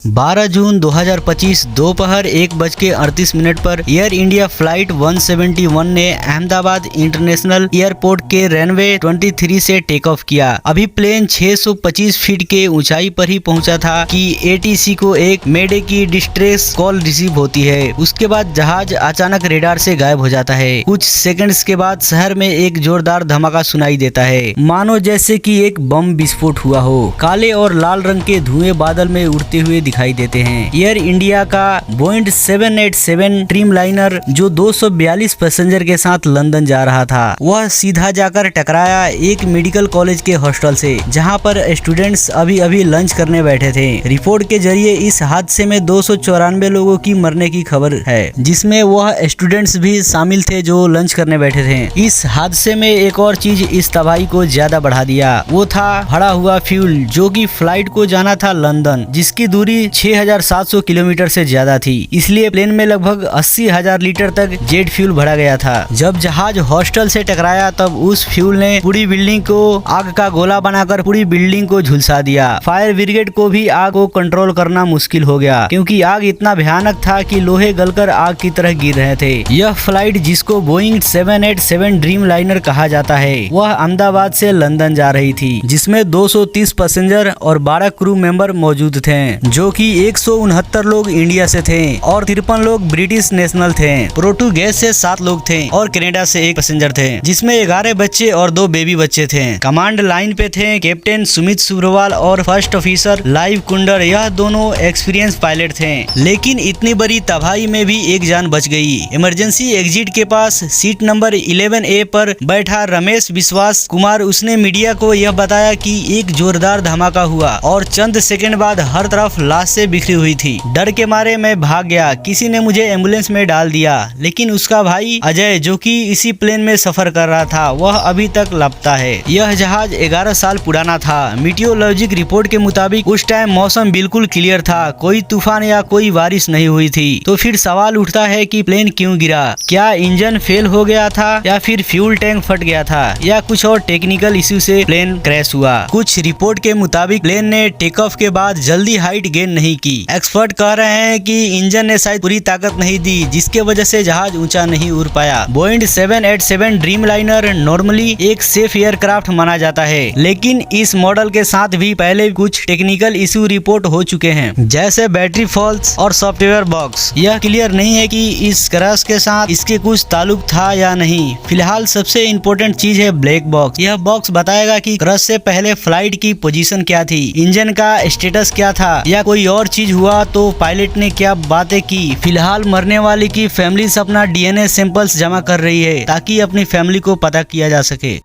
12 जून 2025 दोपहर 1:38 पर air India flight 171 ने अहमदाबाद इंटरनेशनल एयरपोर्ट के रनवे 23 से टेक ऑफ किया। अभी प्लेन 625 फीट के ऊंचाई पर ही पहुंचा था कि एटीसी को एक मेडे की डिस्ट्रेस कॉल रिसीव होती है। उसके बाद जहाज अचानक रेडार से गायब हो जाता है। कुछ सेकंड्स के बाद शहर में एक जोरदार धमाका सुनाई देता है, मानो जैसे कि एक बम विस्फोट हुआ हो। काले और लाल रंग के धुएं बादल में उड़ते हुए दिखाई देते हैं। एयर इंडिया का बोइंग 787 ड्रीमलाइनर जो 242 पैसेंजर के साथ लंदन जा रहा था, वह सीधा जाकर टकराया एक मेडिकल कॉलेज के हॉस्टल से, जहां पर स्टूडेंट्स अभी अभी लंच करने बैठे थे। रिपोर्ट के जरिए इस हादसे में 294 लोगों की मरने की खबर है, जिसमें वह स्टूडेंट्स भी शामिल थे जो लंच करने बैठे थे। इस हादसे में एक और चीज इस तबाही को ज्यादा बढ़ा दिया, वो था भरा हुआ फ्यूल, जो कि फ्लाइट को जाना था लंदन, जिसकी दूरी 6700 किलोमीटर से ज्यादा थी। इसलिए प्लेन में लगभग 80,000 लीटर तक जेट फ्यूल भरा गया था। जब जहाज हॉस्टल से टकराया तब उस फ्यूल ने पूरी बिल्डिंग को आग का गोला बनाकर पूरी बिल्डिंग को झुलसा दिया। फायर ब्रिगेड को भी आग को कंट्रोल करना मुश्किल हो गया, क्योंकि आग इतना भयानक था कि लोहे गलकर आग की तरह गिर रहे थे। यह फ्लाइट, जिसको बोइंग 787 ड्रीमलाइनर कहा जाता है, वह अहमदाबाद से लंदन जा रही थी, जिसमें 230 पैसेंजर और 12 क्रू मेंबर मौजूद थे, जो कि 169 लोग इंडिया से थे और 53 लोग ब्रिटिश नेशनल थे। पोर्टुगेज से 7 लोग थे और कनाडा से 1 पैसेंजर थे, जिसमें 11 बच्चे और 2 बेबी बच्चे थे। कमांड लाइन पे थे कैप्टन सुमित सुब्रवाल और फर्स्ट ऑफिसर लाइव कुंडर। यह दोनों एक्सपीरियंस पायलट थे, लेकिन इतनी बड़ी तबाही में भी एक जान बच गई। इमरजेंसी एग्जिट के पास सीट नंबर 11A पर बैठा रमेश विश्वास कुमार, उसने मीडिया को यह बताया कि एक जोरदार धमाका हुआ और चंद सेकंड बाद हर तरफ लाश से बिखरी हुई थी। डर के मारे मैं भाग गया, किसी ने मुझे एम्बुलेंस में डाल दिया, लेकिन उसका भाई अजय, जो कि इसी प्लेन में सफर कर रहा था, वह अभी तक लापता है। यह जहाज 11 साल पुराना था। मीटियोलॉजिक रिपोर्ट के मुताबिक उस टाइम मौसम बिल्कुल क्लियर था, कोई तूफान या कोई बारिश नहीं हुई थी। तो फिर सवाल उठता है कि प्लेन क्यों गिरा? क्या इंजन फेल हो गया था, या फिर फ्यूल टैंक फट गया था, या कुछ और टेक्निकल इश्यू से प्लेन क्रैश हुआ? कुछ रिपोर्ट के मुताबिक प्लेन ने टेक ऑफ के बाद जल्दी हाइट गेन नहीं की। एक्सपर्ट कह रहे हैं कि इंजन ने शायद पूरी ताकत नहीं दी, जिसके वजह से जहाज ऊंचा नहीं उड़ पाया। बोइंग 787 ड्रीमलाइनर नॉर्मली एक सेफ एयरक्राफ्ट माना जाता है, लेकिन इस मॉडल के साथ भी पहले कुछ टेक्निकल इश्यू रिपोर्ट हो चुके हैं, जैसे बैटरी फॉल्स और सॉफ्टवेयर बॉक्स। यह क्लियर नहीं है कि इस क्रैश के साथ इसके कुछ ताल्लुक था या नहीं। फिलहाल सबसे इम्पोर्टेंट चीज है ब्लैक बॉक्स। यह बॉक्स बताएगा कि क्रैश से पहले फ्लाइट की पोजीशन क्या थी, इंजन का स्टेटस क्या था, या कोई और चीज हुआ तो पायलट ने क्या बातें की। फिलहाल मरने वाली की फैमिली अपना DNA सैंपल्स जमा कर रही है, ताकि अपनी फैमिली को पता किया जा सके।